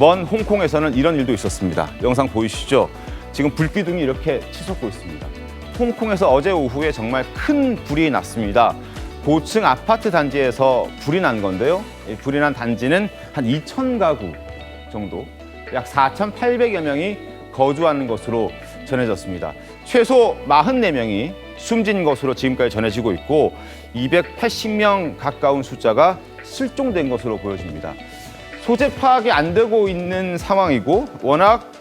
먼 홍콩에서는 이런 일도 있었습니다. 영상 보이시죠? 지금 불기둥이 이렇게 치솟고 있습니다. 홍콩에서 어제 오후에 정말 큰 불이 났습니다. 고층 아파트 단지에서 불이 난 건데요. 이 불이 난 단지는 한 2,000가구 정도, 약 4,800여 명이 거주하는 것으로 전해졌습니다. 최소 44명이 숨진 것으로 지금까지 전해지고 있고 280명 가까운 숫자가 실종된 것으로 보여집니다. 소재 파악이 안 되고 있는 상황이고 워낙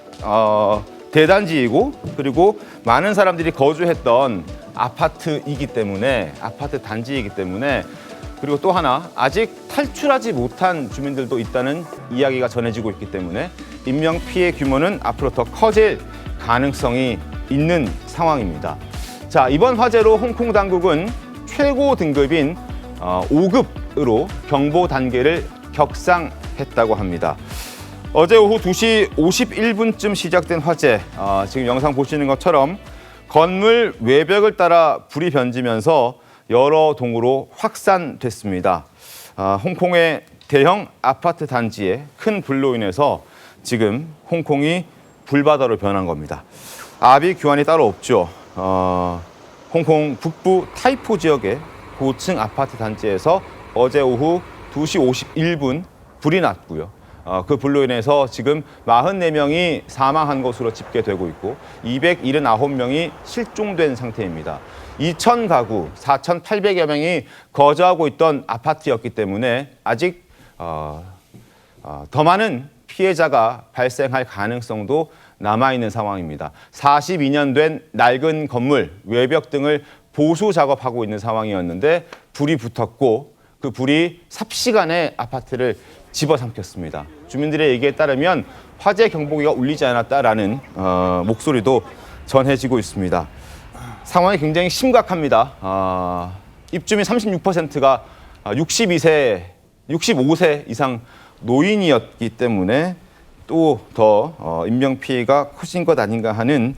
대단지이고 그리고 많은 사람들이 거주했던 아파트이기 때문에 아파트 단지이기 때문에 그리고 또 하나 아직 탈출하지 못한 주민들도 있다는 이야기가 전해지고 있기 때문에 인명피해 규모는 앞으로 더 커질 가능성이 있는 상황입니다. 자, 이번 화재로 홍콩 당국은 최고 등급인 5급으로 경보 단계를 격상했다고 합니다. 어제 오후 2시 51분쯤 시작된 화재, 지금 영상 보시는 것처럼 건물 외벽을 따라 불이 번지면서 여러 동으로 확산됐습니다. 홍콩의 대형 아파트 단지에 큰 불로 인해서 지금 홍콩이 불바다로 변한 겁니다. 아비 규환이 따로 없죠. 홍콩 북부 타이포 지역의 고층 아파트 단지에서 어제 오후 2시 51분 불이 났고요. 그 불로 인해서 지금 44명이 사망한 것으로 집계되고 있고 279명이 실종된 상태입니다. 2,000가구, 4,800여 명이 거주하고 있던 아파트였기 때문에 아직 더 많은 피해자가 발생할 가능성도 남아있는 상황입니다. 42년 된 낡은 건물, 외벽 등을 보수 작업하고 있는 상황이었는데 불이 붙었고 그 불이 삽시간에 아파트를 집어삼켰습니다. 주민들의 얘기에 따르면 화재 경보기가 울리지 않았다라는 목소리도 전해지고 있습니다. 상황이 굉장히 심각합니다. 입주민 36%가 65세 이상 노인이었기 때문에 또 더 인명피해가 커진 것 아닌가 하는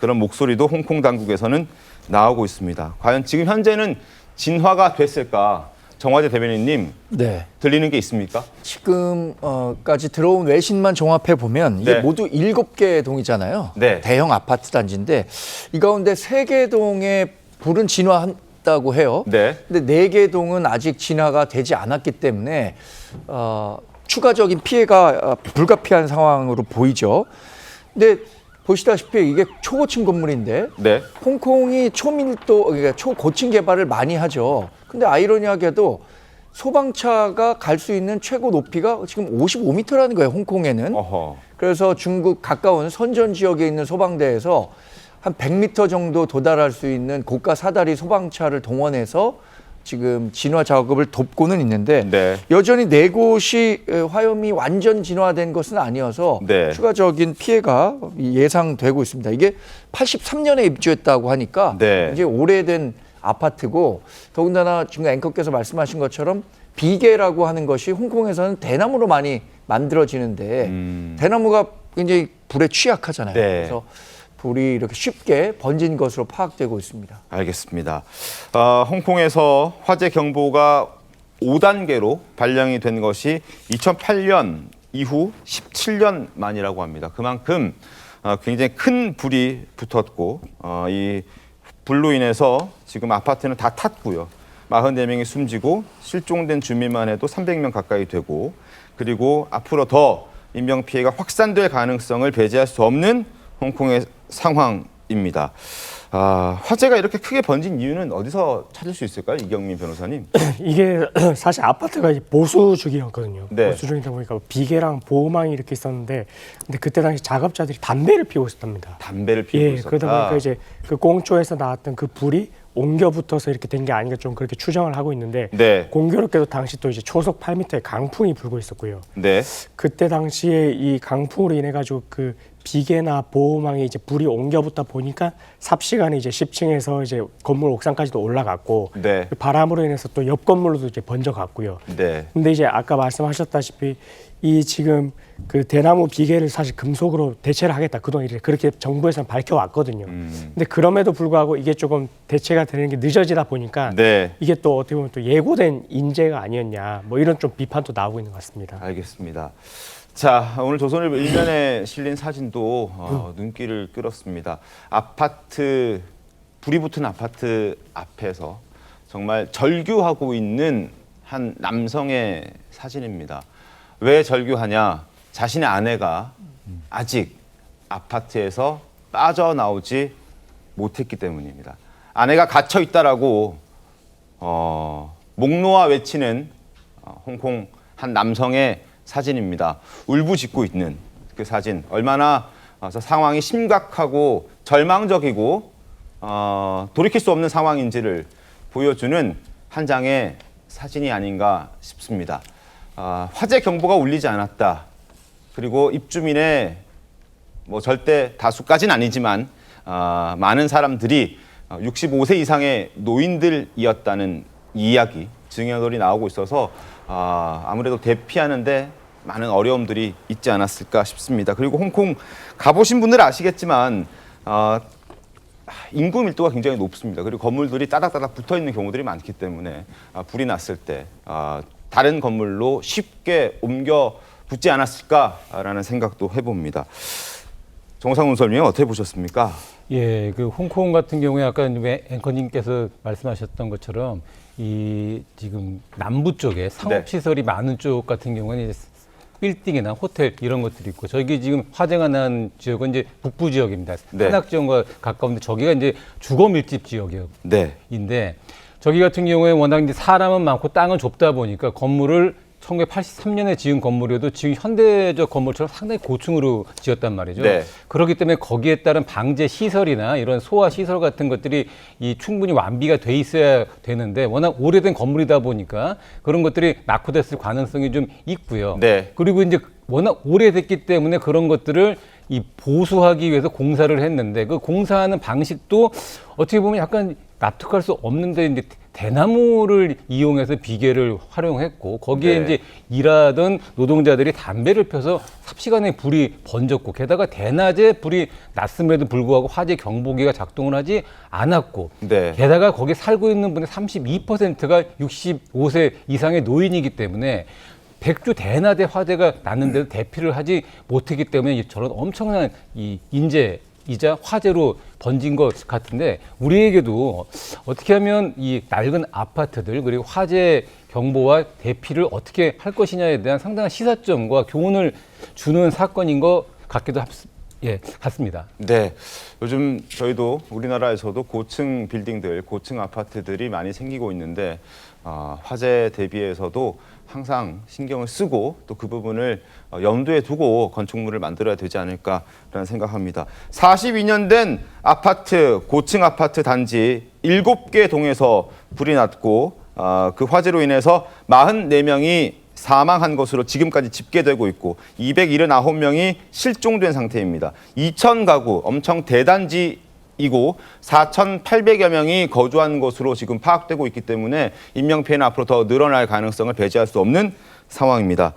그런 목소리도 홍콩 당국에서는 나오고 있습니다. 과연 지금 현재는 진화가 됐을까? 정화재 대변인님, 네. 들리는 게 있습니까? 지금까지 들어온 외신만 종합해 보면 이게 네. 모두 7개 동이잖아요. 네. 대형 아파트 단지인데 이 가운데 3개 동에 불은 진화했다고 해요. 네. 근데 4개 동은 아직 진화가 되지 않았기 때문에 추가적인 피해가 불가피한 상황으로 보이죠. 근데 보시다시피 이게 초고층 건물인데 네. 홍콩이 초밀도, 그러니까 초고층 개발을 많이 하죠. 근데 아이러니하게도 소방차가 갈 수 있는 최고 높이가 지금 55m라는 거예요, 홍콩에는. 어허. 그래서 중국 가까운 선전 지역에 있는 소방대에서 한 100m 정도 도달할 수 있는 고가 사다리 소방차를 동원해서 지금 진화 작업을 돕고는 있는데 네. 여전히 4곳이 화염이 완전 진화된 것은 아니어서 네. 추가적인 피해가 예상되고 있습니다. 이게 83년에 입주했다고 하니까 네. 이제 오래된 아파트고 더군다나 지금 앵커께서 말씀하신 것처럼 비계라고 하는 것이 홍콩에서는 대나무로 많이 만들어지는데 대나무가 굉장히 불에 취약하잖아요. 네. 그래서 불이 이렇게 쉽게 번진 것으로 파악되고 있습니다. 알겠습니다. 홍콩에서 화재 경보가 5단계로 발령이 된 것이 2008년 이후 17년 만이라고 합니다. 그만큼 굉장히 큰 불이 붙었고 이 불로 인해서 지금 아파트는 다 탔고요. 44명이 숨지고 실종된 주민만 해도 300명 가까이 되고 그리고 앞으로 더 인명피해가 확산될 가능성을 배제할 수 없는 홍콩의 상황입니다. 화재가 이렇게 크게 번진 이유는 어디서 찾을 수 있을까요? 이경민 변호사님. 이게 사실 아파트가 보수주기였거든요. 네. 보수주기다 보니까 비계랑 보호망이 이렇게 있었는데 근데 그때 당시 작업자들이 담배를 피우고 있었답니다. 담배를 피우고 있었다. 그러다 보니까 이제 그 공초에서 나왔던 그 불이 옮겨 붙어서 이렇게 된 게 아닌가 좀 그렇게 추정을 하고 있는데 네. 공교롭게도 당시 또 이제 초속 8m의 강풍이 불고 있었고요. 네. 그때 당시에 이 강풍으로 인해 가지고 그 비계나 보호망에 이제 불이 옮겨 붙다 보니까 삽시간에 이제 10층에서 이제 건물 옥상까지도 올라갔고 네. 그 바람으로 인해서 또 옆 건물로도 이제 번져갔고요. 네. 근데 이제 아까 말씀하셨다시피 이 지금 그 대나무 비계를 사실 금속으로 대체를 하겠다. 그동안 이제 그렇게 정부에서는 밝혀왔거든요. 근데 그럼에도 불구하고 이게 조금 대체가 되는 게 늦어지다 보니까 네. 이게 또 어떻게 보면 또 예고된 인재가 아니었냐. 뭐 이런 좀 비판도 나오고 있는 것 같습니다. 알겠습니다. 자, 오늘 조선일보 일면에 실린 사진도 눈길을 끌었습니다. 아파트, 불이 붙은 아파트 앞에서 정말 절규하고 있는 한 남성의 사진입니다. 왜 절규하냐? 자신의 아내가 아직 아파트에서 빠져나오지 못했기 때문입니다. 아내가 갇혀 있다라고 목 놓아 외치는 홍콩 한 남성의 사진입니다. 울부짖고 있는 그 사진. 얼마나 상황이 심각하고 절망적이고 돌이킬 수 없는 상황인지를 보여주는 한 장의 사진이 아닌가 싶습니다. 화재 경보가 울리지 않았다. 그리고 입주민의 뭐 절대 다수까지는 아니지만 많은 사람들이 65세 이상의 노인들이었다는 이야기, 증언들이 나오고 있어서 아무래도 대피하는데 많은 어려움들이 있지 않았을까 싶습니다. 그리고 홍콩 가보신 분들은 아시겠지만 인구 밀도가 굉장히 높습니다. 그리고 건물들이 따닥따닥 붙어 있는 경우들이 많기 때문에 불이 났을 때 다른 건물로 쉽게 옮겨 붙지 않았을까라는 생각도 해봅니다. 정상훈 설명 어떻게 보셨습니까? 예, 그 홍콩 같은 경우에 아까 앵커님께서 말씀하셨던 것처럼 이 지금 남부 쪽에 상업시설이 많은 쪽 같은 경우는 이제 빌딩이나 호텔 이런 것들이 있고 저기 지금 화재가 난 지역은 이제 북부 지역입니다. 네. 산악지역과 가까운데 저기가 이제 주거 밀집 지역인데 네. 저기 같은 경우에 워낙 이제 사람은 많고 땅은 좁다 보니까 건물을 1983년에 지은 건물이어도 지금 현대적 건물처럼 상당히 고층으로 지었단 말이죠. 네. 그렇기 때문에 거기에 따른 방제 시설이나 이런 소화 시설 같은 것들이 충분히 완비가 돼 있어야 되는데 워낙 오래된 건물이다 보니까 그런 것들이 낙후됐을 가능성이 좀 있고요. 네. 그리고 이제 워낙 오래됐기 때문에 그런 것들을 보수하기 위해서 공사를 했는데 그 공사하는 방식도 어떻게 보면 약간 납득할 수 없는데 이제 대나무를 이용해서 비계를 활용했고 거기에 네. 이제 일하던 노동자들이 담배를 펴서 삽시간에 불이 번졌고 게다가 대낮에 불이 났음에도 불구하고 화재 경보기가 작동을 하지 않았고 네. 게다가 거기 살고 있는 분의 32%가 65세 이상의 노인이기 때문에 백주 대낮에 화재가 났는데도 대피를 하지 못했기 때문에 저런 엄청난 인재이자 화재로 번진 것 같은데 우리에게도 어떻게 하면 이 낡은 아파트들 그리고 화재 경보와 대피를 어떻게 할 것이냐에 대한 상당한 시사점과 교훈을 주는 사건인 것 같기도 같습니다. 네, 요즘 저희도 우리나라에서도 고층 빌딩들, 고층 아파트들이 많이 생기고 있는데 화재 대비해서도 항상 신경을 쓰고 또 그 부분을 염두에 두고 건축물을 만들어야 되지 않을까라는 생각합니다. 42년 된 아파트, 고층 아파트 단지 7개 동에서 불이 났고 그 화재로 인해서 44명이 사망한 것으로 지금까지 집계되고 있고 279명이 실종된 상태입니다. 2,000가구, 엄청 대단지이고 4,800여 명이 거주한 것으로 지금 파악되고 있기 때문에 인명피해는 앞으로 더 늘어날 가능성을 배제할 수 없는 상황입니다.